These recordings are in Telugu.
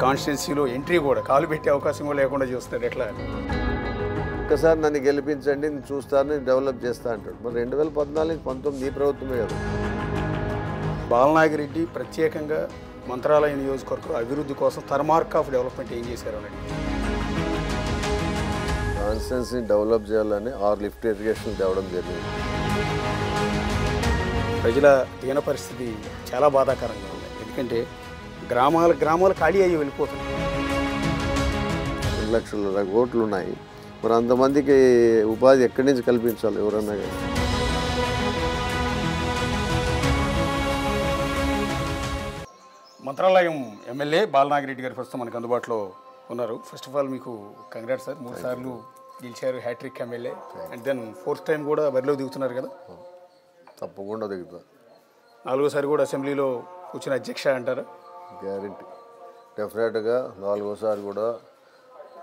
కాన్స్టిట్యున్సీలో ఎంట్రీ కూడా కాలు పెట్టే అవకాశం కూడా లేకుండా చూస్తారు ఎట్లా? ఒక్కసారి నన్ను గెలిపించండి, నేను చూస్తాను, నేను డెవలప్ చేస్తా అంటాడు. మరి 2014-19 నీ ప్రభుత్వమే కదా. బాలనాగిరెడ్డి ప్రత్యేకంగా మంత్రాలయ నియోజకవర్గం అభివృద్ధి కోసం థర్మార్క్ ఆఫ్ డెవలప్మెంట్ ఏం చేశారు అనండి? కాన్స్టిట్యున్సీని డెవలప్ చేయాలని 6 లిఫ్ట్ ఇరిగేషన్ తేవడం జరిగింది. ప్రజల దీన పరిస్థితి చాలా బాధాకరంగా ఉంది. ఎందుకంటే గ్రామాలు ఖాళీ అయ్యి వెళ్ళిపోతున్నాయి. 2 లక్షల ఓట్లు ఉన్నాయి. మరి అంతమందికి ఉపాధి ఎక్కడి నుంచి కల్పించాలి ఎవరన్నా కానీ? మంత్రాలయం ఎమ్మెల్యే బాలనాగిరెడ్డి గారు ప్రస్తుతం మనకు అందుబాటులో ఉన్నారు. ఫస్ట్ ఆఫ్ ఆల్ మీకు కంగ్రాట్స్ సార్, 3 సార్లు గెలిచారు, hattrick MLA, and then 4th time కూడా బరిలో దిగుతున్నారు కదా? తప్పకుండా దిగుతా. 4వసారి కూడా అసెంబ్లీలో కూర్చున్న అధ్యక్ష అంటారా? గ్యారెంటీ. డెఫినెట్గా 4వసారి కూడా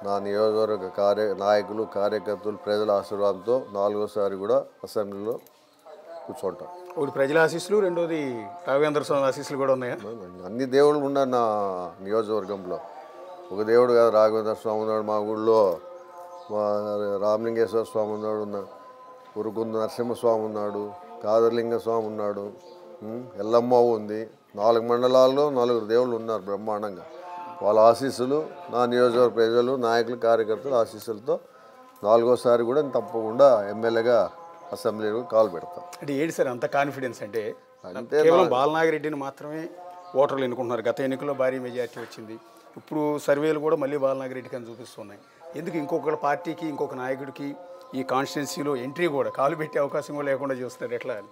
నా నియోజకవర్గ నాయకులు, కార్యకర్తలు, ప్రజల ఆశీర్వాదంతో 4వసారి కూడా అసెంబ్లీలో కూర్చుంటాం. ఒకటి ప్రజల ఆశీస్సులు, రెండోది రాఘవేంద్ర స్వామి ఆశీస్సులు కూడా ఉన్నాయా? అన్ని దేవుళ్ళు ఉన్నారు నా నియోజకవర్గంలో. ఒక దేవుడు కాదు, రాఘవేంద్ర స్వామి ఉన్నాడు మా ఊళ్ళో, మా రామలింగేశ్వర స్వామి ఉన్నాడు, ఉరుకుంద నరసింహస్వామి ఉన్నాడు, కాదర్లింగ స్వామి ఉన్నాడు, ఎల్లమ్మ ఉంది. 4 మండలాల్లో 4 దేవుళ్ళు ఉన్నారు బ్రహ్మాండంగా. వాళ్ళ ఆశీస్సులు, నా నియోజకవర్గ ప్రజలు, నాయకులు, కార్యకర్తల ఆశీస్సులతో 4వసారి కూడా తప్పకుండా ఎమ్మెల్యేగా అసెంబ్లీలో కాలు పెడతాం. అంటే ఏంటి సార్ అంత కాన్ఫిడెన్స్? అంటే కేవలం బాలనాగిరెడ్డిని మాత్రమే ఓటర్లు ఎన్నుకుంటున్నారు. గత ఎన్నికల్లో భారీ మెజార్టీ వచ్చింది. ఇప్పుడు సర్వేలు కూడా మళ్ళీ బాలనాగిరెడ్డికి అని చూపిస్తున్నాయి. ఎందుకు ఇంకొక పార్టీకి, ఇంకొక నాయకుడికి ఈ కాన్స్టిట్యున్సీలో ఎంట్రీ కూడా కాలు పెట్టే అవకాశం కూడా లేకుండా చూస్తున్నారు ఎట్లా అని?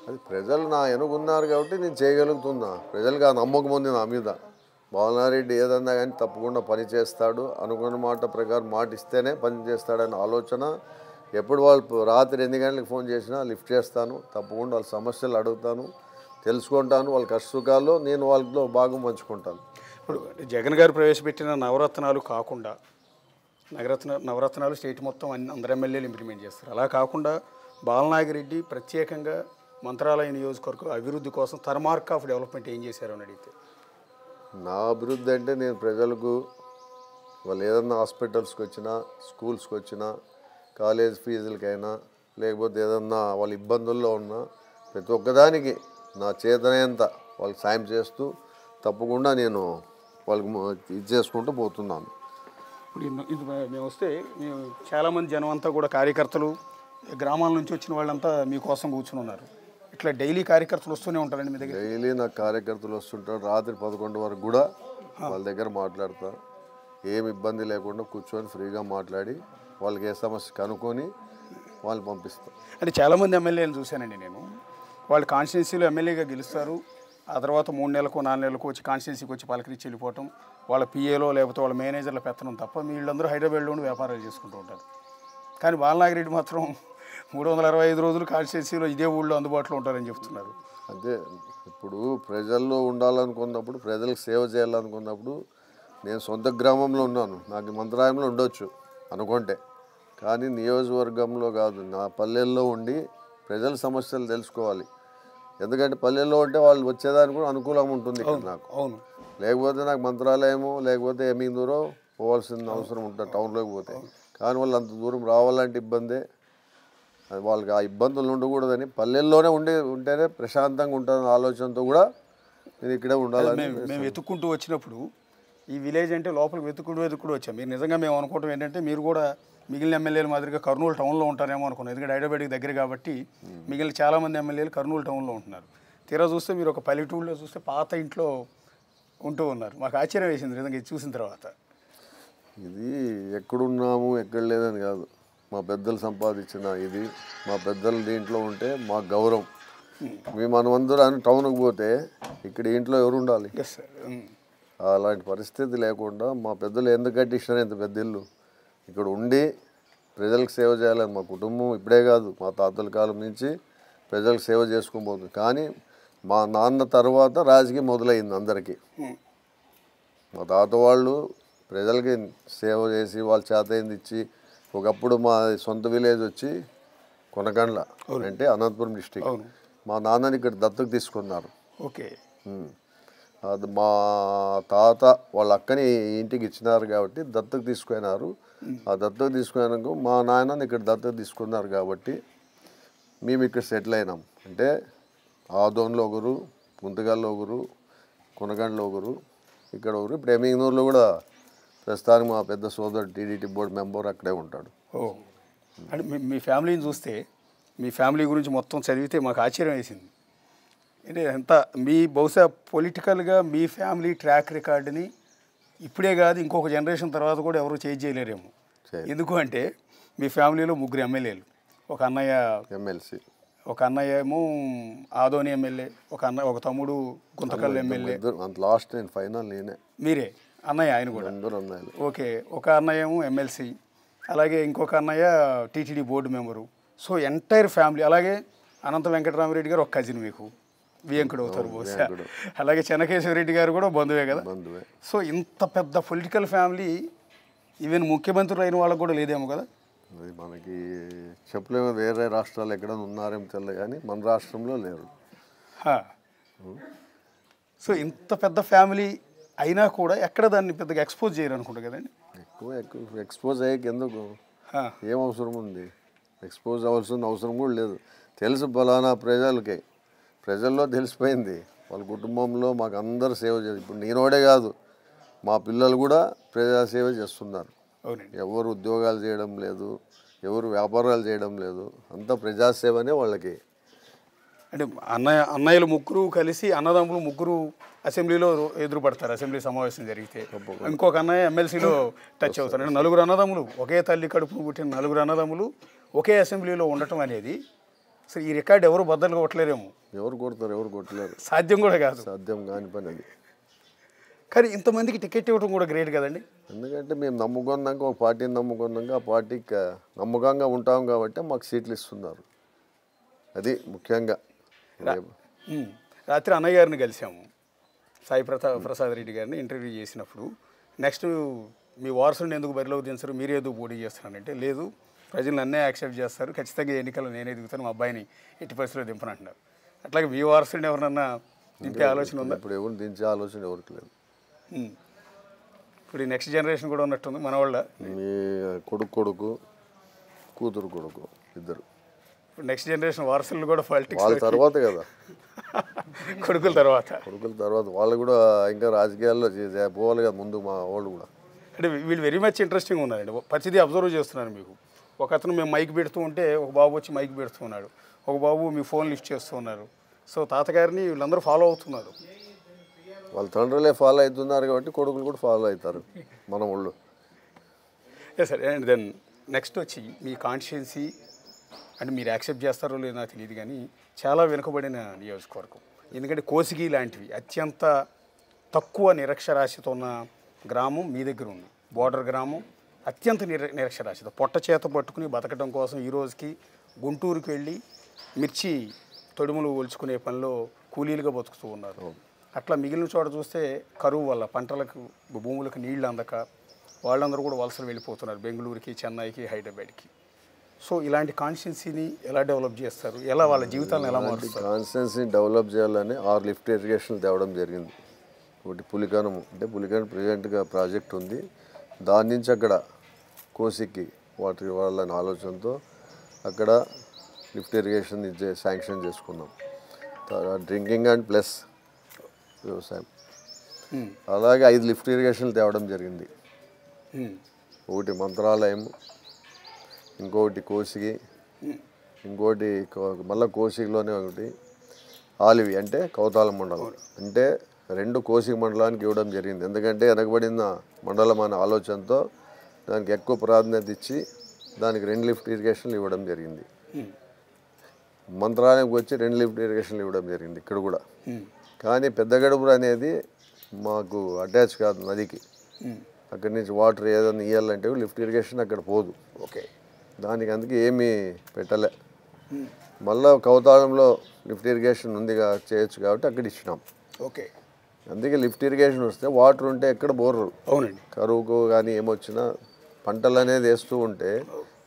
అది ప్రజలు నా ఎన్నుకున్నారు కాబట్టి నేను చేయగలుగుతున్నా. ప్రజలకు ఆ నమ్మకం ఉంది నా మీద. బాలనారెడ్డి ఏదన్నా కానీ తప్పకుండా పని చేస్తాడు, అనుకున్న మాట ప్రకారం మాట ఇస్తేనే పని చేస్తాడనే ఆలోచన. ఎప్పుడు వాళ్ళు రాత్రి 8 గంటలకు ఫోన్ చేసినా లిఫ్ట్ చేస్తాను, తప్పకుండా వాళ్ళ సమస్యలు అడుగుతాను, తెలుసుకుంటాను, వాళ్ళ కష్టసుఖాల్లో నేను వాళ్ళతో భాగం పంచుకుంటాను. ఇప్పుడు జగన్ గారు ప్రవేశపెట్టిన నవరత్నాలు కాకుండా నవరత్నాలు స్టేట్ మొత్తం అందరు ఎమ్మెల్యేలు ఇంప్లిమెంట్ చేస్తారు. అలా కాకుండా బాలనాగిరెడ్డి ప్రత్యేకంగా మంత్రాలయ నియోజకవర్గం అభివృద్ధి కోసం థర్మార్క్ ఆఫ్ డెవలప్మెంట్ ఏం చేశారు అని అడిగితే? నా అభివృద్ధి అంటే నేను ప్రజలకు వాళ్ళు ఏదన్నా హాస్పిటల్స్కి వచ్చినా, స్కూల్స్కి వచ్చినా, కాలేజ్ ఫీజులకైనా, లేకపోతే ఏదన్నా వాళ్ళ ఇబ్బందుల్లో ఉన్నా ప్రతి ఒక్కదానికి నా చేతనైనంత వాళ్ళకి సాయం చేస్తూ తప్పకుండా నేను వాళ్ళకి ఇది చేసుకుంటూ పోతున్నాను. ఇప్పుడు మేము వస్తే చాలామంది జనం అంతా కూడా కార్యకర్తలు, గ్రామాల నుంచి వచ్చిన వాళ్ళంతా మీకోసం కూర్చుని ఉన్నారు. ఇట్లా డైలీ కార్యకర్తలు వస్తూనే ఉంటారండి మీ దగ్గర? డైలీ నాకు కార్యకర్తలు వస్తుంటారు. రాత్రి 11 వరకు కూడా వాళ్ళ దగ్గర మాట్లాడతా. ఏమి ఇబ్బంది లేకుండా కూర్చొని ఫ్రీగా మాట్లాడి వాళ్ళకి ఏ సమస్య కనుక్కొని వాళ్ళు పంపిస్తాం. అంటే చాలామంది ఎమ్మెల్యేలు చూశానండి నేను. వాళ్ళు కాన్స్టిట్యున్సీలో ఎమ్మెల్యేగా గెలుస్తారు, ఆ తర్వాత 3 నెలలకు 4 నెలలకు వచ్చి కాన్స్టిట్యున్సీకి వచ్చి పలకరించి వెళ్ళిపోవటం, వాళ్ళ పిఏలో లేకపోతే వాళ్ళ మేనేజర్ల పెత్తనం తప్ప వీళ్ళందరూ హైదరాబాద్లో వ్యాపారాలు చేసుకుంటూ ఉంటారు. కానీ బాలనాగిరెడ్డి మాత్రం 365 రోజులు కాన్స్టిట్యున్సీలో ఇదే ఊళ్ళో అందుబాటులో ఉంటారని చెప్తున్నారు. అదే ఇప్పుడు ప్రజల్లో ఉండాలనుకున్నప్పుడు, ప్రజలకు సేవ చేయాలనుకున్నప్పుడు నేను సొంత గ్రామంలో ఉన్నాను, నాకు మంత్రాలయంలో ఉండొచ్చు అనుకుంటే, కానీ నియోజకవర్గంలో కాదు, నా పల్లెల్లో ఉండి ప్రజల సమస్యలు తెలుసుకోవాలి. ఎందుకంటే పల్లెల్లో ఉంటే వాళ్ళు వచ్చేదానికి కూడా అనుకూలంగా ఉంటుంది నాకు. అవును. లేకపోతే నాకు మంత్రాలయమో లేకపోతే ఏమీందూరో పోవాల్సిన అవసరం ఉంటుంది టౌన్లోకి పోతే. కానీ వాళ్ళు అంత దూరం రావాలంటే ఇబ్బందే. వాళ్ళకి ఆ ఇబ్బందులు ఉండకూడదని పల్లెల్లోనే ఉంటేనే ప్రశాంతంగా ఉంటుందన్న ఆలోచనతో కూడా నేను ఇక్కడే ఉండాలని మేము వెతుక్కుంటూ వచ్చినప్పుడు ఈ విలేజ్ అంటే లోపలికి వెతుక్కుంటూ వచ్చాం. మీరు నిజంగా మేము అనుకోవటం ఏంటంటే మీరు కూడా మిగిలిన ఎమ్మెల్యేల మాదిరిగా కర్నూలు టౌన్లో ఉంటారేమో అనుకున్నాం. ఎందుకంటే హైదరాబాద్కి దగ్గర కాబట్టి మిగిలిన చాలామంది ఎమ్మెల్యేలు కర్నూలు టౌన్లో ఉంటున్నారు. తీరా చూస్తే మీరు ఒక పల్లెటూరులో చూస్తే పాత ఇంట్లో ఉంటూ ఉన్నారు. మాకు ఆశ్చర్యం వేసింది నిజంగా ఇది చూసిన తర్వాత. ఇది ఎక్కడున్నాము ఎక్కడ లేదని కాదు, మా పెద్దలు సంపాదించిన ఇది, మా పెద్దలు దీంట్లో ఉంటే మా గౌరవం. మనమందరం టౌన్కి పోతే ఇక్కడ ఇంట్లో ఎవరు ఉండాలి? అలాంటి పరిస్థితి లేకుండా మా పెద్దలు ఎందుకు కట్టించారు ఇంత పెద్ద ఇల్లు? ఇక్కడ ఉండి ప్రజలకు సేవ చేయాలని మా కుటుంబం ఇప్పుడే కాదు, మా తాతల కాలం నుంచి ప్రజలకు సేవ చేసుకుని పోతుంది. కానీ మా నాన్న తర్వాత రాజకీయం మొదలైంది అందరికీ. మా తాత వాళ్ళు ప్రజలకి సేవ చేసి వాళ్ళ చేతైంది ఇచ్చి, ఒకప్పుడు మా సొంత విలేజ్ వచ్చి కొనకండ్ల అంటే అనంతపురం డిస్టిక్, మా నాన్నని ఇక్కడ దత్తకు తీసుకున్నారు. ఓకే. అది మా తాత వాళ్ళ అక్కని ఇంటికి ఇచ్చినారు కాబట్టి దత్తత తీసుకున్నారు. ఆ దత్తత తీసుకున్నాక మా నాయనని ఇక్కడ దత్తత తీసుకున్నారు కాబట్టి మేము ఇక్కడ సెటిల్ అయినాం. అంటే ఆదోన్లో ఒకరు, గుంతకల్లో ఒకరు, కొనగండ్లో ఒకరు, ఇక్కడ ఒకరు. ఇప్పుడు ఎమ్మిగనూరులో కూడా ప్రస్తుతానికి మా పెద్ద సోదరుడు టీడీటీ బోర్డు మెంబర్ అక్కడే ఉంటాడు. అంటే మీ ఫ్యామిలీని చూస్తే, మీ ఫ్యామిలీ గురించి మొత్తం చదివితే మాకు ఆశ్చర్యం వేసింది. అంటే ఎంత మీ బహుశా పొలిటికల్గా మీ ఫ్యామిలీ ట్రాక్ రికార్డుని ఇప్పుడే కాదు ఇంకొక జనరేషన్ తర్వాత కూడా ఎవరు చేంజ్ చేయలేరేమో. ఎందుకు అంటే మీ ఫ్యామిలీలో 3 ఎమ్మెల్యేలు, ఒక అన్నయ్య ఎమ్మెల్సీ, ఒక అన్నయ్య ఏమో ఆదోని ఎమ్మెల్యే, ఒక తమ్ముడు గుంతకల్ ఎమ్మెల్యే. లాస్ట్ నేను ఫైనల్ నేనే. మీరే అన్నయ్య? ఆయన కూడా అందరూ అన్నయ్యలు. ఓకే. ఒక అన్నయ్య ఏమో ఎమ్మెల్సీ, అలాగే ఇంకొక అన్నయ్య TTD board member. So entire family. అలాగే అనంత వెంకటరామరెడ్డి గారు ఒక కజిన్ మీకు, వియంకుడు అవుతారు బహుశా. అలాగే చెన్నకేశ్వరరెడ్డి గారు కూడా బంధువే కదా. సో ఇంత పెద్ద పొలిటికల్ ఫ్యామిలీ ఈవెన్ ముఖ్యమంత్రులు అయిన వాళ్ళకు కూడా లేదేమో కదా. అది మనకి చెప్పలేము, వేరే రాష్ట్రాలు ఎక్కడ ఉన్నారేమో తెలియదు కానీ మన రాష్ట్రంలో లేరు. సో ఇంత పెద్ద ఫ్యామిలీ అయినా కూడా ఎక్కడ దాన్ని పెద్దగా ఎక్స్పోజ్ చేయరు అనుకుంటా కదండి. ఎక్కువ ఎక్స్పోజ్ అయ్యాక ఎందుకు, ఏం అవసరం ఉంది? ఎక్స్పోజ్ అవ్వాల్సిన అవసరం కూడా లేదు. తెలుసు ఫలానా ప్రజల్లో తెలిసిపోయింది. వాళ్ళ కుటుంబంలో మాకు అందరు సేవ చేసి, ఇప్పుడు నేనోడే కాదు మా పిల్లలు కూడా ప్రజాసేవ చేస్తున్నారు. ఎవరు ఉద్యోగాలు చేయడం లేదు, ఎవరు వ్యాపారాలు చేయడం లేదు, అంతా ప్రజాసేవనే వాళ్ళకి. అంటే అన్నయ్యలు 3 కలిసి, అన్నదమ్ములు 3 అసెంబ్లీలో ఎదురుపడతారు అసెంబ్లీ సమావేశం జరిగితే. ఇంకొక అన్నయ్య ఎమ్మెల్సీలో టచ్ అవుతారు. అంటే 4 అన్నదమ్ములు, ఒకే తల్లి కడుపును పుట్టిన 4 అన్నదమ్ములు ఒకే అసెంబ్లీలో ఉండటం అనేది అసలు ఈ రికార్డు ఎవరు బద్దలు కొట్టలేరేమో. ఎవరు కొడతారు? ఎవరు కొట్టలేరు. సాధ్యం కూడా కాదు. సాధ్యం కాని పని అది. కానీ ఇంతమందికి టికెట్ ఇవ్వడం కూడా గ్రేట్ కదండి. ఎందుకంటే మేము నమ్ముకున్నాక, ఒక పార్టీని నమ్ముకున్నాక ఆ పార్టీకి నమ్మకంగా ఉంటాం కాబట్టి మాకు సీట్లు ఇస్తున్నారు. అది ముఖ్యంగా. రాత్రి అన్నయ్య గారిని కలిసాము, సాయి ప్రసాద్ రెడ్డి గారిని ఇంటర్వ్యూ చేసినప్పుడు. నెక్స్ట్ మీ వారసుని ఎందుకు బరిలోకి దించరు, మీరే ఎందుకు పోటీ చేస్తారంటే, లేదు ప్రజలు నన్నే యాక్సెప్ట్ చేస్తారు, ఖచ్చితంగా ఎన్నికల్లో నేనే దిగుతాను, మా అబ్బాయిని ఎట్టి పరిస్థితుల్లో దింపనంటున్నారు. అట్లాగే మీ వారసుని ఎవరన్నా దింపే ఆలోచన ఉందా? ఇప్పుడు ఎవరు దించే ఆలోచన ఎవరికి లేదు. ఇప్పుడు నెక్స్ట్ జనరేషన్ కూడా ఉన్నట్టుంది మన వాళ్ళ. మీ కొడుకు కూతురు కొడుకు ఇద్దరు. ఇప్పుడు నెక్స్ట్ జనరేషన్ వారసులు కూడా పాలిటిక్స్ వాళ్ళ తర్వాత కదా, కొడుకుల తర్వాత వాళ్ళు కూడా ఇంకా రాజకీయాల్లో పోవాలి కదా ముందు మా వాళ్ళు కూడా. అంటే వీళ్ళు వెరీ మచ్ ఇంట్రెస్టింగ్ ఉన్నారండి. ప్రతిదీ అబ్జర్వ్ చేస్తున్నాను మీకు. ఒక అతను మేము మైక్ పెడుతూ ఉంటే ఒక బాబు వచ్చి మైక్ పెడుతూ ఉన్నాడు, ఒక బాబు మీ ఫోన్ లిఫ్ట్ చేస్తూ ఉన్నారు. సో తాతగారిని వీళ్ళందరూ ఫాలో అవుతున్నారు. వాళ్ళ తండ్రులే ఫాలో అవుతున్నారు కాబట్టి కొడుకులు కూడా ఫాలో అవుతారు మన వాళ్ళు. సరే. అండ్ దెన్ నెక్స్ట్ వచ్చి మీ కాన్స్టిట్యున్సీ, అంటే మీరు యాక్సెప్ట్ చేస్తారో లేదో నాకు తెలియదు కానీ చాలా వెనుకబడిన నియోజకవర్గం. ఎందుకంటే కోసిగి లాంటివి అత్యంత తక్కువ నిరక్షరాస్యత ఉన్న గ్రామం మీ దగ్గర ఉంది. బోర్డర్ గ్రామం, అత్యంత నిరక్షరాస్యత. పొట్ట చేత పట్టుకుని బతకడం కోసం ఈ రోజుకి గుంటూరుకి వెళ్ళి మిర్చి తొడుములు ఒలుచుకునే పనిలో కూలీలుగా బతుకుతూ ఉన్నారు. అట్లా మిగిలిన చోట చూస్తే కరువు వల్ల పంటలకు, భూములకు నీళ్లు అందక వాళ్ళందరూ కూడా వలసలు వెళ్ళిపోతున్నారు బెంగళూరుకి, చెన్నైకి, హైదరాబాద్కి. సో ఇలాంటి కాన్స్టిట్యున్సీని ఎలా డెవలప్ చేస్తారు, ఎలా వాళ్ళ జీవితాలను ఎలా మారుస్తారు? కాన్స్టిట్యున్సీని డెవలప్ చేయాలని 6 లిఫ్ట్ ఇరిగేషన్లు తేవడం జరిగింది. ఒకటి పులికానం, అంటే పులికానం ప్రెజెంట్గా ప్రాజెక్ట్ ఉంది, దాని నుంచి అక్కడ కోసికి వాటర్ ఇవ్వాలని ఆలోచనతో అక్కడ లిఫ్ట్ ఇరిగేషన్ శాంక్షన్ చేసుకున్నాం. డ్రింకింగ్ అండ్ ప్లస్ వ్యవసాయం. అలాగే 5 లిఫ్ట్ ఇరిగేషన్లు తేవడం జరిగింది. ఒకటి మంత్రాలయం, ఇంకొకటి కోసిగి, ఇంకోటి మళ్ళీ కోసిగిలోనే ఒకటి ఆలివి, అంటే కౌతాల మండలం. అంటే 2 కోసిగి మండలానికి ఇవ్వడం జరిగింది. ఎందుకంటే వెనకబడిన మండలం అనే ఆలోచనతో దానికి ఎక్కువ ప్రాధాన్యత ఇచ్చి దానికి 2 లిఫ్ట్ ఇరిగేషన్లు ఇవ్వడం జరిగింది. మంత్రాలయంకి వచ్చి 2 లిఫ్ట్ ఇరిగేషన్లు ఇవ్వడం జరిగింది ఇక్కడ కూడా. కానీ పెద్దగడుపురు అనేది మాకు అటాచ్ కాదు నదికి. అక్కడి నుంచి వాటర్ ఏదైనా ఇవ్వాలంటే లిఫ్ట్ ఇరిగేషన్ అక్కడ పోదు. ఓకే, దానికి అందుకే ఏమీ పెట్టలే. మళ్ళీ కౌతాళంలో లిఫ్ట్ ఇరిగేషన్ ఉందిగా, చేయొచ్చు కాబట్టి అక్కడ ఇచ్చినాం. ఓకే, అందుకే లిఫ్ట్ ఇరిగేషన్ వస్తే వాటర్ ఉంటే ఎక్కడ బోర్రు. అవునండి. కరువుకు కానీ ఏమొచ్చినా పంటలు అనేది వేస్తూ ఉంటే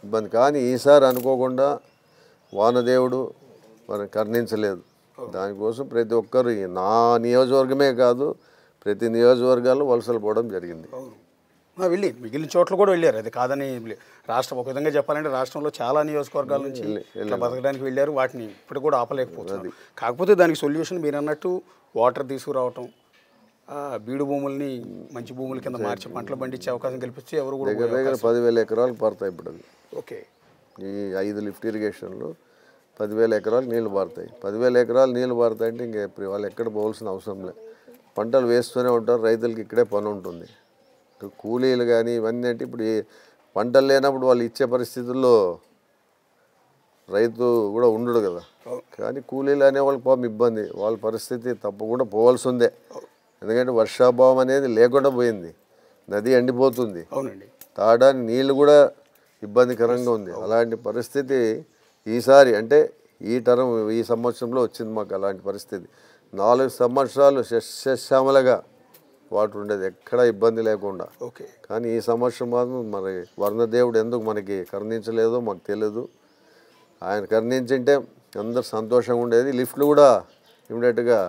ఇబ్బంది. కానీ ఈసారి అనుకోకుండా వానదేవుడు మనం కరుణించలేదు. దానికోసం ప్రతి ఒక్కరు నా నియోజకవర్గమే కాదు ప్రతి నియోజకవర్గాల్లో వలసలు పోవడం జరిగింది. వెళ్ళి మిగిలిన చోట్ల కూడా వెళ్ళారు, అది కాదని రాష్ట్రం ఒక విధంగా చెప్పాలంటే రాష్ట్రంలో చాలా నియోజకవర్గాల నుంచి ఇట్లా బతకడానికి వెళ్ళారు, వాటిని ఇప్పుడు కూడా ఆపలేకపోతున్నారు. కాకపోతే దానికి సొల్యూషన్ మీరు అన్నట్టు వాటర్ తీసుకురావటం, బీడు భూముల్ని మంచి భూముల కింద మార్చి పంటలు పండించే అవకాశం కల్పిస్తే ఎవరు కూడా దగ్గర 10,000 ఎకరాలు పడతాయి ఇప్పుడు. అది ఓకే, ఈ 5 లిఫ్ట్ ఇరిగేషన్లు 10,000 ఎకరాలు నీళ్లు పారుతాయి. 10,000 ఎకరాలు నీళ్లు పారుతాయి అంటే ఇంకా వాళ్ళు ఎక్కడ పోవాల్సిన అవసరం లేదు, పంటలు వేస్తూనే ఉంటారు, రైతులకి ఇక్కడే పని ఉంటుంది. కూలీలు కానీ ఇవన్నీ అంటే ఇప్పుడు పంటలు లేనప్పుడు వాళ్ళు ఇచ్చే పరిస్థితుల్లో రైతు కూడా ఉండడు కదా. కానీ కూలీలు అనేవాళ్ళకి పాపం ఇబ్బంది, వాళ్ళ పరిస్థితి తప్పకుండా పోవాల్సి ఉందే. ఎందుకంటే వర్షాభావం అనేది లేకుండా పోయింది, నది ఎండిపోతుంది, తాగడానికి నీళ్ళు కూడా ఇబ్బందికరంగా ఉంది. అలాంటి పరిస్థితి ఈసారి అంటే ఈ సంవత్సరంలో వచ్చింది మాకు అలాంటి పరిస్థితి. 4 సంవత్సరాలు సస్యశ్యామలగా వాటర్ ఉండేది, ఎక్కడ ఇబ్బంది లేకుండా. కానీ ఈ సంవత్సరం మాత్రం మరి వర్ణదేవుడు ఎందుకు మనకి కరుణించలేదో మాకు తెలియదు. ఆయన కరుణించింటే అందరు సంతోషంగా ఉండేది, లిఫ్ట్లు కూడా ఇమీడియట్గా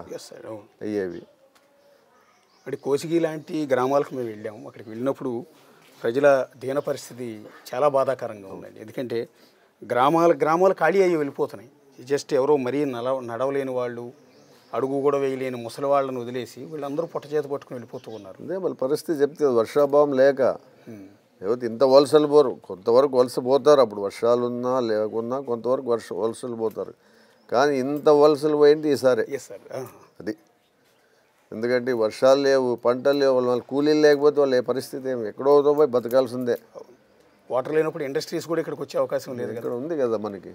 అయ్యేవి. అంటే కోసిగి లాంటి గ్రామాలకు మేము వెళ్ళాము, అక్కడికి వెళ్ళినప్పుడు ప్రజల దీన పరిస్థితి చాలా బాధాకరంగా ఉందండి. ఎందుకంటే గ్రామాలు ఖాళీ అయ్యి వెళ్ళిపోతున్నాయి. జస్ట్ ఎవరో మరీ నడవలేని వాళ్ళు, అడుగు కూడా వేయలేని ముసలి వాళ్ళని వదిలేసి వీళ్ళందరూ పొట్ట చేత పట్టుకుని వెళ్ళిపోతూ ఉన్నారు. అదే వాళ్ళ పరిస్థితి చెప్తే వర్షాభావం లేక లేకపోతే ఇంత వలసలు పోరు, కొంతవరకు వలస పోతారు. అప్పుడు వర్షాలు ఉన్నా లేకున్నా కొంతవరకు వలసలు పోతారు. కానీ ఇంత వలసలు పోయింది ఈసారి. అది ఎందుకంటే వర్షాలు లేవు, పంటలు లేవు, వాళ్ళు కూలీలు లేకపోతే వాళ్ళు ఏ పరిస్థితి ఏమి ఎక్కడో పోయి బతకాల్సిందే. వాటర్ లేనప్పుడు ఇండస్ట్రీస్ కూడా ఇక్కడికి వచ్చే అవకాశం లేదు. ఇక్కడ ఉంది కదా మనకి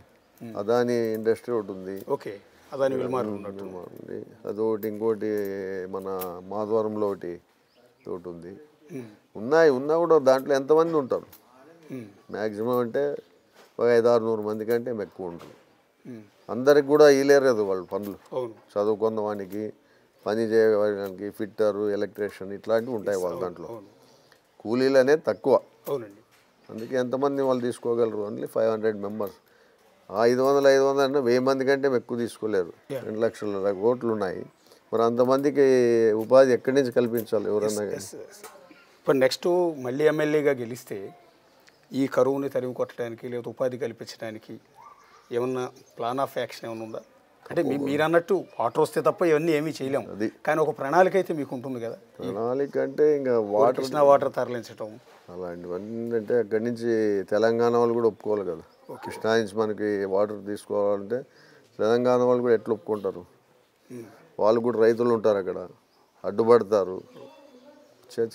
అదాని ఇండస్ట్రీ ఒకటి ఉంది. ఓకే, అదాని ఉంది, అదొకటి. ఇంకోటి మన మాధవరంలో ఒకటి ఉంది. ఉన్నా కూడా దాంట్లో ఎంతమంది ఉంటారు? మ్యాక్సిమం అంటే ఒక 500-600 మంది కంటే ఎక్కువ ఉంటారు. అందరికి కూడా ఇయలేరు కదా వాళ్ళు పనులు. చదువుకున్న వానికి, పని చేయడానికి, ఫిట్టరు, ఎలక్ట్రీషియన్ ఇట్లాంటివి ఉంటాయి వాళ్ళ దాంట్లో. కూలీలు అనేది తక్కువ. అందుకే ఎంతమంది వాళ్ళు తీసుకోగలరు? Only 500 members. 500 అంటే 1000 మంది కంటే ఎక్కువ తీసుకోలేరు. 2 లక్షల కోట్లు ఉన్నాయి. మరి అంతమందికి ఉపాధి ఎక్కడి నుంచి కల్పించాలి ఎవరన్నా? ఇప్పుడు నెక్స్ట్ మళ్ళీ ఎమ్మెల్యేగా గెలిస్తే ఈ కరువుని తరిమి కొట్టడానికి లేదా ఉపాధి కల్పించడానికి ఏమన్నా ప్లాన్ ఆఫ్ యాక్షన్ ఏమైనా ఉందా? అంటే మీరు అన్నట్టు వాటర్ వస్తే తప్ప ఇవన్నీ ఏమీ చేయలేము, కానీ ఒక ప్రణాళిక అయితే మీకు ఉంటుంది కదా. ప్రణాళిక అంటే ఇంకా వాటర్ తరలించడం అలాంటివన్నీ అంటే అక్కడి నుంచి తెలంగాణ వాళ్ళు కూడా ఒప్పుకోవాలి కదా. కృష్ణా నుంచి మనకి వాటర్ తీసుకోవాలంటే తెలంగాణ వాళ్ళు కూడా ఎట్లా ఒప్పుకుంటారు? వాళ్ళు కూడా రైతులు ఉంటారు అక్కడ, అడ్డుపడతారు.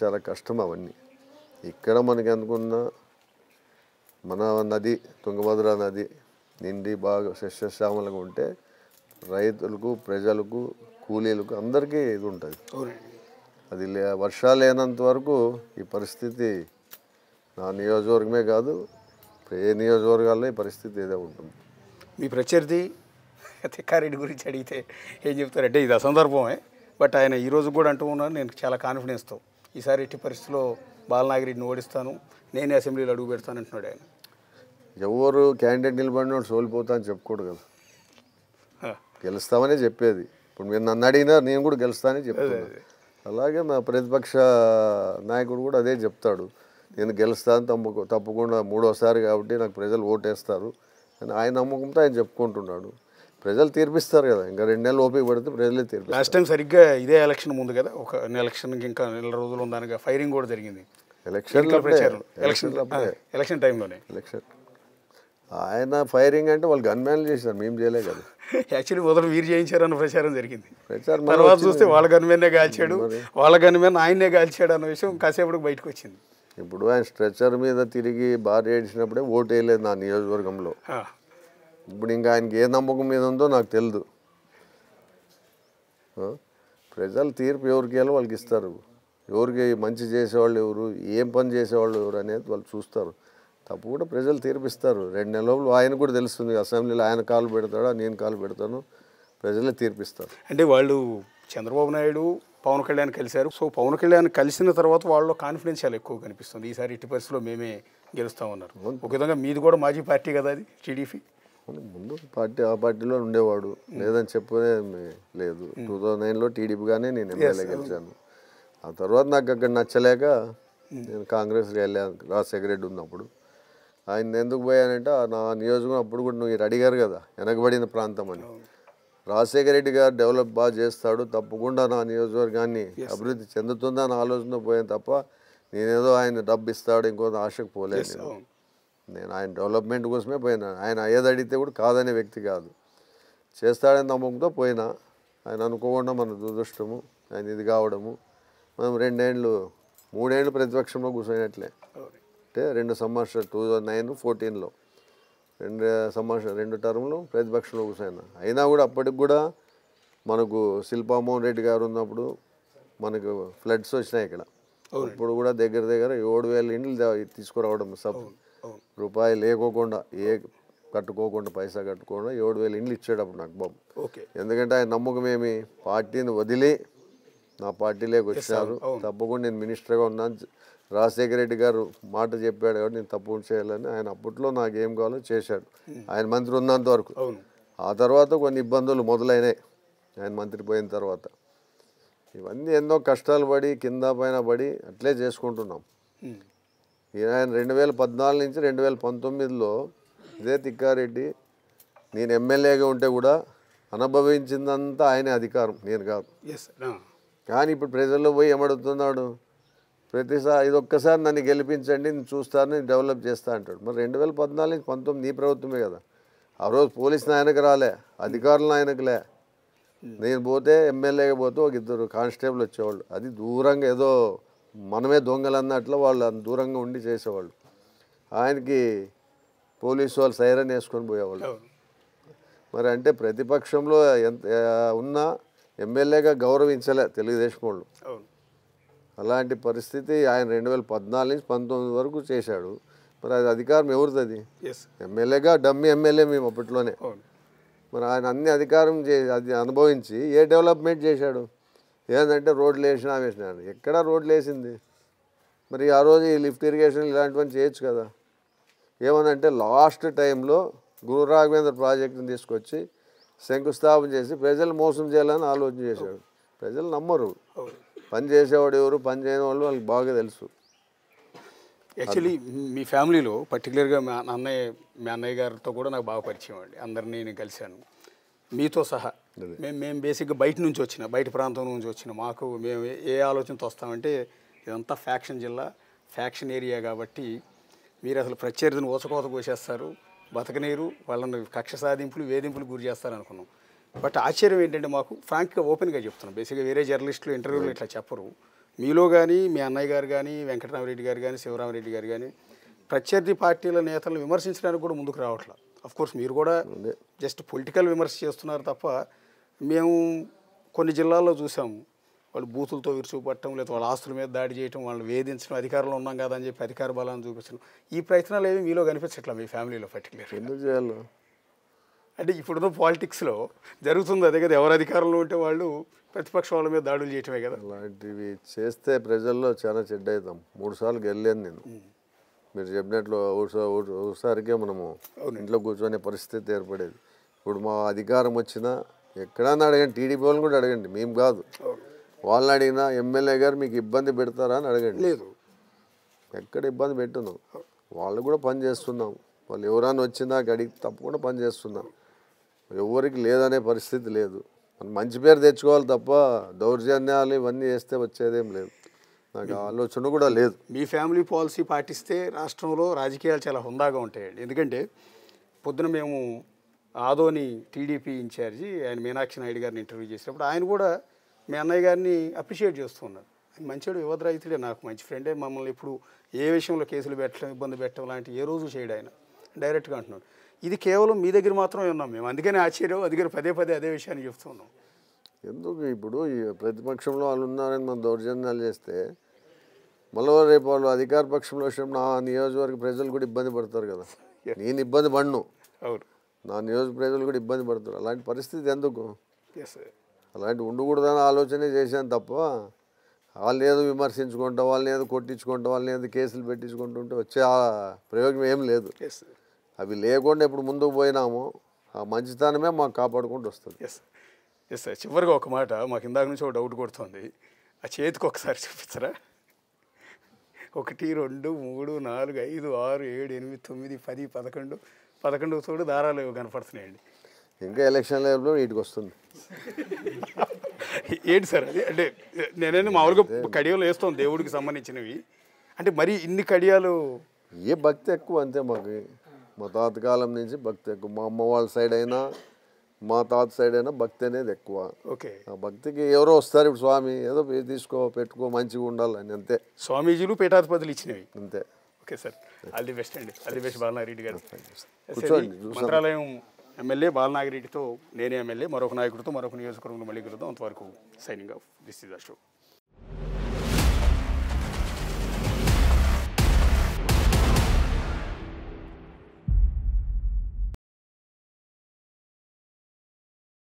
చాలా కష్టం అవన్నీ. ఇక్కడ మనకి అనుకున్న మన నది తుంగభద్ర నది నిండి బాగా సస్యశ్యామలంగా ఉంటే రైతులకు, ప్రజలకు, కూలీలకు అందరికీ ఇది ఉంటుంది. అది వర్షాలు లేనంత వరకు ఈ పరిస్థితి నా నియోజకవర్గమే కాదు ఏ నియోజకవర్గాల్లో ఈ పరిస్థితి ఏదో ఉంటుంది. మీ ప్రత్యర్థి తిక్కారెడ్డి గురించి అడిగితే ఏం చెప్తారంటే ఇది అసందర్భమే, బట్ ఆయన ఈరోజు కూడా అంటూ ఉన్నాను, నేను చాలా కాన్ఫిడెన్స్తో ఈసారి ఎట్టి పరిస్థితిలో బాలనాగిరెడ్డిని ఓడిస్తాను, నేనే అసెంబ్లీలో అడుగు పెడతాను అంటున్నాడు ఆయన. ఎవరు క్యాండిడేట్ నిలబడినోడు సోలిపోతా అని చెప్పుకోడు కదా, గెలుస్తామనే చెప్పేది. ఇప్పుడు మీరు నన్ను అడిగినా నేను కూడా గెలుస్తానని చెప్తాను. అలాగే మా ప్రతిపక్ష నాయకుడు కూడా అదే చెప్తాడు, నేను గెలుస్తాను తప్పకుండా 3వసారి కాబట్టి నాకు ప్రజలు ఓటేస్తారు అని ఆయన నమ్మకంతో ఆయన చెప్పుకుంటున్నాడు. ప్రజలు తీర్పిస్తారు కదా, ఇంకా 2 నెలలు ఓపిక పడితే ప్రజలే తీర్పిస్తారు. లాస్ట్ టైం సరిగ్గా ఇదే ఎలక్షన్ ముందు కదా, ఒక ఎలక్షన్కి ఇంకా 4 రోజులు ఉందానిగా ఫైరింగ్ కూడా జరిగింది. ఎలక్షన్ టైంలోనే ఆయన ఫైరింగ్ అంటే వాళ్ళు గన్మ్యాన్లు చేశారు, మేము చేయలే కదా. యాక్చువల్లీ మొదలు మీరు చేయించారన్న ప్రచారం జరిగింది, తర్వాత చూస్తే వాళ్ళ గన్మెన్నే కాల్చాడు, వాళ్ళ గన్మెన్ ఆయన్నే కాల్చాడు అన్న విషయం కాసేపటికి బయటకు వచ్చింది. ఇప్పుడు ఆయన స్ట్రెచర్ మీద తిరిగి బాగా ఏడిచినప్పుడే ఓటు వేయలేదు నా నియోజకవర్గంలో. ఇప్పుడు ఇంకా ఆయనకి ఏ నమ్మకం మీద ఉందో నాకు తెలియదు. ప్రజలు తీర్పు ఎవరికి వెళ్ళో వాళ్ళకి ఇస్తారు. ఎవరికి మంచి చేసేవాళ్ళు ఎవరు, ఏం పని చేసేవాళ్ళు ఎవరు అనేది వాళ్ళు చూస్తారు. తప్పు కూడా ప్రజలు తీర్పిస్తారు. 2 నెలలు ఆయన కూడా తెలుస్తుంది, అసెంబ్లీలో ఆయన కాలు పెడతాడా నేను కాలు పెడతాను, ప్రజలే తీర్పిస్తారు. అంటే వాళ్ళు చంద్రబాబు నాయుడు పవన్ కళ్యాణ్ కలిశారు. సో పవన్ కళ్యాణ్ కలిసిన తర్వాత వాళ్ళలో కాన్ఫిడెన్స్ చాలా ఎక్కువ కనిపిస్తుంది. ఈసారి ఇట్టి పరిస్థితిలో మేమే గెలుస్తామన్నారు. ఒక విధంగా మీది కూడా మాజీ పార్టీ కదా, అది టీడీపీ. ముందు ఆ పార్టీలో ఉండేవాడు, లేదని చెప్పనే లేదు. 2009లో టీడీపీగానే నేను ఎమ్మెల్యే గెలిచాను. ఆ తర్వాత నాకు అక్కడ నచ్చలేక నేను కాంగ్రెస్కి వెళ్ళాను. రాజశేఖర రెడ్డి ఉన్నప్పుడు ఆయన ఎందుకు పోయానంటే నా నియోజకవర్గం అప్పుడు కూడా మీరు అడిగారు కదా, వెనకబడిన ప్రాంతం అని. రాజశేఖర రెడ్డి గారు డెవలప్ బాగా చేస్తాడు, తప్పకుండా నా నియోజకవర్గాన్ని అభివృద్ధి చెందుతుందని ఆలోచన పోయాను తప్ప నేనేదో ఆయన డబ్బు ఇస్తాడు ఇంకో ఆశకు పోలేదు. నేను ఆయన డెవలప్మెంట్ కోసమే పోయినా. ఆయన ఏది అడిగితే కూడా కాదనే వ్యక్తి కాదు, చేస్తాడని నమ్మకంతో పోయినా. ఆయన అనుకోకుండా మన దురదృష్టము ఆయన ఇది కావడము. మనం 3 ఏళ్ళు ప్రతిపక్షంలో కూర్చోయినట్లే. అంటే 2 సంవత్సరాలు 2009-14లో 2 టర్మ్లు ప్రతిపక్షంలో కూర్చోయినా. అయినా కూడా అప్పటికి కూడా మనకు శిల్పామోహన్ రెడ్డి గారు ఉన్నప్పుడు మనకు ఫ్లడ్స్ వచ్చినాయి ఇక్కడ. ఇప్పుడు కూడా దగ్గర 7,000 ఇండ్లు తీసుకురావడం రూపాయి లేకోకుండా కట్టుకోకుండా పైసా కట్టుకోకుండా 7,000 ఇండ్లు ఇచ్చాడు అప్పుడు నాకు బాబు. ఎందుకంటే ఆయన నమ్మకం ఏమి, పార్టీని వదిలి నా పార్టీలోకి వచ్చారు, తప్పకుండా నేను మినిస్టర్గా ఉన్నాను. రాజశేఖర రెడ్డి గారు మాట చెప్పాడు కాబట్టి నేను తప్పకుండా చేయాలని ఆయన అప్పట్లో నాకు ఏం కావాలో చేశాడు, ఆయన మంత్రి ఉన్నంత వరకు. ఆ తర్వాత కొన్ని ఇబ్బందులు మొదలైనాయి ఆయన మంత్రి పోయిన తర్వాత. ఇవన్నీ ఎన్నో కష్టాలు పడి కింద పైన పడి అట్లే చేసుకుంటున్నాం. ఆయన 2014 నుంచి 2019లో ఇదే తిక్కారెడ్డి నేను ఎమ్మెల్యేగా ఉంటే కూడా అనుభవించిందంతా ఆయనే అధికారం, నేను కాదు. కానీ ఇప్పుడు ప్రజల్లో పోయి ఏమడుగుతున్నాడు, ప్రతిసారి ఇదొక్కసారి నన్ను గెలిపించండి, నేను చూస్తాను, నేను డెవలప్ చేస్తా అంటాడు. మరి 2014 నుంచి 19 నీ ప్రభుత్వమే కదా. ఆ రోజు పోలీసులు ఆయనకు రాలే, అధికారులు ఆయనకులే. నేను పోతే ఎమ్మెల్యేగా పోతే ఒక 2 కానిస్టేబుల్ వచ్చేవాళ్ళు. అది దూరంగా ఏదో మనమే దొంగలు అన్నట్లు వాళ్ళు దూరంగా ఉండి చేసేవాళ్ళు. ఆయనకి పోలీసు వాళ్ళు సైరన్ వేసుకొని పోయేవాళ్ళు. మరి అంటే ప్రతిపక్షంలో ఎంత ఉన్నా ఎమ్మెల్యేగా గౌరవించలే తెలుగుదేశం వాళ్ళు. అలాంటి పరిస్థితి ఆయన 2014 నుంచి 19 వరకు చేశాడు. మరి అది అధికారం ఎవరిది? అది ఎమ్మెల్యేగా డమ్మీ ఎమ్మెల్యే మేము అప్పట్లోనే. మరి ఆయన అన్ని అధికారం అది అనుభవించి ఏ డెవలప్మెంట్ చేశాడు? ఏంటంటే రోడ్లు వేసినాడు. ఎక్కడ రోడ్లు వేసింది? మరి ఆ రోజు ఈ లిఫ్ట్ ఇరిగేషన్ ఇలాంటివన్నీ చేయొచ్చు కదా. ఏమనంటే లాస్ట్ టైంలో గురు రాఘవేంద్ర ప్రాజెక్టుని తీసుకొచ్చి శంకుస్థాపన చేసి ప్రజలు మోసం చేయాలని ఆలోచన చేశాడు. ప్రజలు నమ్మరు. పని చేసేవాడు ఎవరు, పని చేయని వాళ్ళు వాళ్ళకి బాగా తెలుసు. యాక్చువల్లీ మీ ఫ్యామిలీలో పర్టికులర్గా మీ అన్నయ్య గారితో కూడా నాకు బాగా పరిచయం అండి. అందరినీ నేను కలిశాను మీతో సహా. మేము బేసిక్గా బయట ప్రాంతం నుంచి వచ్చిన మాకు మేము ఏ ఆలోచనతో వస్తామంటే ఇదంతా ఫ్యాక్షన్ జిల్లా, ఫ్యాక్షన్ ఏరియా కాబట్టి మీరు అసలు ప్రత్యర్థిని ఊచకోత కోసేస్తారు, బతకనీరు, వాళ్ళని కక్ష సాధింపులు వేధింపులు గురి చేస్తారు అనుకున్నాం. బట్ ఆశ్చర్యం ఏంటంటే మాకు ఫ్రాంక్గా ఓపెన్గా చెప్తున్నాం. బేసిక్గా వేరే జర్నలిస్టులు ఇంటర్వ్యూలు ఇట్లా చెప్పరు. మీలో కానీ మీ అన్నయ్య గారు కానీ వెంకటరామరెడ్డి గారు కానీ శివరామరెడ్డి గారు కానీ ప్రత్యర్థి పార్టీల నేతలను విమర్శించడానికి కూడా ముందుకు రావట్లా. అఫ్కోర్స్ మీరు కూడా జస్ట్ పొలిటికల్ విమర్శ చేస్తున్నారు తప్ప మేము కొన్ని జిల్లాల్లో చూసాము వాళ్ళు బూతులతో విరుచుకుపట్టడం, లేదా వాళ్ళ ఆస్తుల మీద దాడి చేయడం, వాళ్ళని వేధించడం, అధికారంలో ఉన్నాం కదా అని చెప్పి అధికార బలాన్ని చూపించడం. ఈ ప్రయత్నాలు ఏవి మీలో కనిపించట్లా మీ ఫ్యామిలీలో పర్టికులర్? ఎందుకు చేయాలి అంటే ఇప్పుడున్న పాలిటిక్స్లో జరుగుతుంది అదే కదా, ఎవరు అధికారంలో ఉంటే వాళ్ళు ప్రతిపక్ష వాళ్ళ మీద దాడులు చేయటమే కదా. అలాంటివి చేస్తే ప్రజల్లో చాలా చెడ్డ అవుతాం. 3 సార్లు గెలిచాను నేను. మీరు చెప్పినట్లు ఒకసారికే మనము ఇంట్లో కూర్చొనే పరిస్థితి ఏర్పడేది. ఇప్పుడు మా అధికారం వచ్చినా ఎక్కడన్నా అడగండి, టీడీపీ వాళ్ళని కూడా అడగండి, మేము కాదు, వాళ్ళని అడిగినా ఎమ్మెల్యే గారు మీకు ఇబ్బంది పెడతారా అని అడగండి. లేదు, ఎక్కడ ఇబ్బంది పెట్టున్నాం. వాళ్ళు కూడా పని చేస్తున్నాం. వాళ్ళు ఎవరైనా వచ్చినా అడిగి తప్పకుండా పని చేస్తున్నాం. ఎవరికి లేదనే పరిస్థితి లేదు. మనం మంచి పేరు తెచ్చుకోవాలి తప్ప దౌర్జన్యాలు ఇవన్నీ చేస్తే వచ్చేదేం లేదు. నాకు ఆలోచన కూడా లేదు. మీ ఫ్యామిలీ పాలసీ పాటిస్తే రాష్ట్రంలో రాజకీయాలు చాలా హుందాగా ఉంటాయండి. ఎందుకంటే పొద్దున మేము ఆదోని టీడీపీ ఇన్ఛార్జి ఆయన మీనాక్షి నాయుడు గారిని ఇంటర్వ్యూ చేసినప్పుడు ఆయన కూడా మీ అన్నయ్య గారిని అప్రిషియేట్ చేస్తున్నారు. ఆయన మంచివాడు, యువత రైతుడే, నాకు మంచి ఫ్రెండే, మమ్మల్ని ఇప్పుడు ఏ విషయంలో కేసులు పెట్టడం, ఇబ్బంది పెట్టడం లాంటి ఏ రోజు చేయడు ఆయన, డైరెక్ట్గా అంటున్నాడు. ఇది కేవలం మీ దగ్గర మాత్రమే ఉన్నాం మేము, అందుకని ఆశ్చర్యం దగ్గర పదే అదే విషయాన్ని చెప్తున్నాం. ఎందుకు ఇప్పుడు ఈ ప్రతిపక్షంలో వాళ్ళు ఉన్నారని మనం దౌర్జన్యాలు చేస్తే మళ్ళీ రేపు వాళ్ళు అధికార పక్షంలో వచ్చినప్పుడు నా నియోజకవర్గ ప్రజలు కూడా ఇబ్బంది పడతారు కదా. నేను ఇబ్బంది పడను, అవును, నా నియోజక ప్రజలు కూడా ఇబ్బంది పడతారు. అలాంటి పరిస్థితి ఎందుకు? అలాంటి ఉండకూడదని ఆలోచనే చేశాను తప్ప వాళ్ళని ఏదో విమర్శించుకుంటా, వాళ్ళని ఏదో కొట్టించుకుంటా, వాళ్ళని ఏదో కేసులు పెట్టించుకుంటుంటే వచ్చే ప్రయోగం ఏం లేదు. అవి లేకుండా ఇప్పుడు ముందుకు పోయినామో ఆ మంచితనమే మాకు కాపాడుకుంటూ వస్తుంది. Yes sir. చివరిగా ఒక మాట, మాకు ఇందాక నుంచి ఒక డౌట్ కొడుతుంది. ఆ చేతికి ఒకసారి చూపించరా? 1 2 3 4 5 6 7 8 9 10 11 చోటు దారాలు కనపడుతున్నాయండి. ఇంకా ఎలక్షన్ లైవ్లో వీటికి వస్తుంది. ఏంటి సార్ అది? అంటే నేనైనా మామూలుగా కడియాలు వేస్తాం దేవుడికి సంబంధించినవి, అంటే మరి ఇన్ని కడియాలు? ఏ భక్తి ఎక్కువ అంతే. మాకు మా తాతకాలం నుంచి భక్తి ఎక్కువ. మా అమ్మ వాళ్ళ సైడ్ అయినా మా తాత సైడ్ అయినా భక్తి అనేది ఎక్కువ. ఓకే. ఆ భక్తికి ఎవరో వస్తారు, ఇప్పుడు స్వామి ఏదో తీసుకో పెట్టుకో మంచిగా ఉండాలని అంతే. స్వామీజీలు పీఠాధిపతులు ఇచ్చినవి అంతే. Okay sir. All the best అండి. ఆల్ ది బెస్ట్ బాలనాగిరెడ్డి గారు. కూర్చోండి. మంత్రాలయం ఎమ్మెల్యే బాలనాగిరెడ్డితో నేనే ఎమ్మెల్యే, మరొక నాయకుడితో మరొక నియోజకవర్గంలో మళ్ళీ కలుద్దాం. అంతవరకు signing off. This is the show.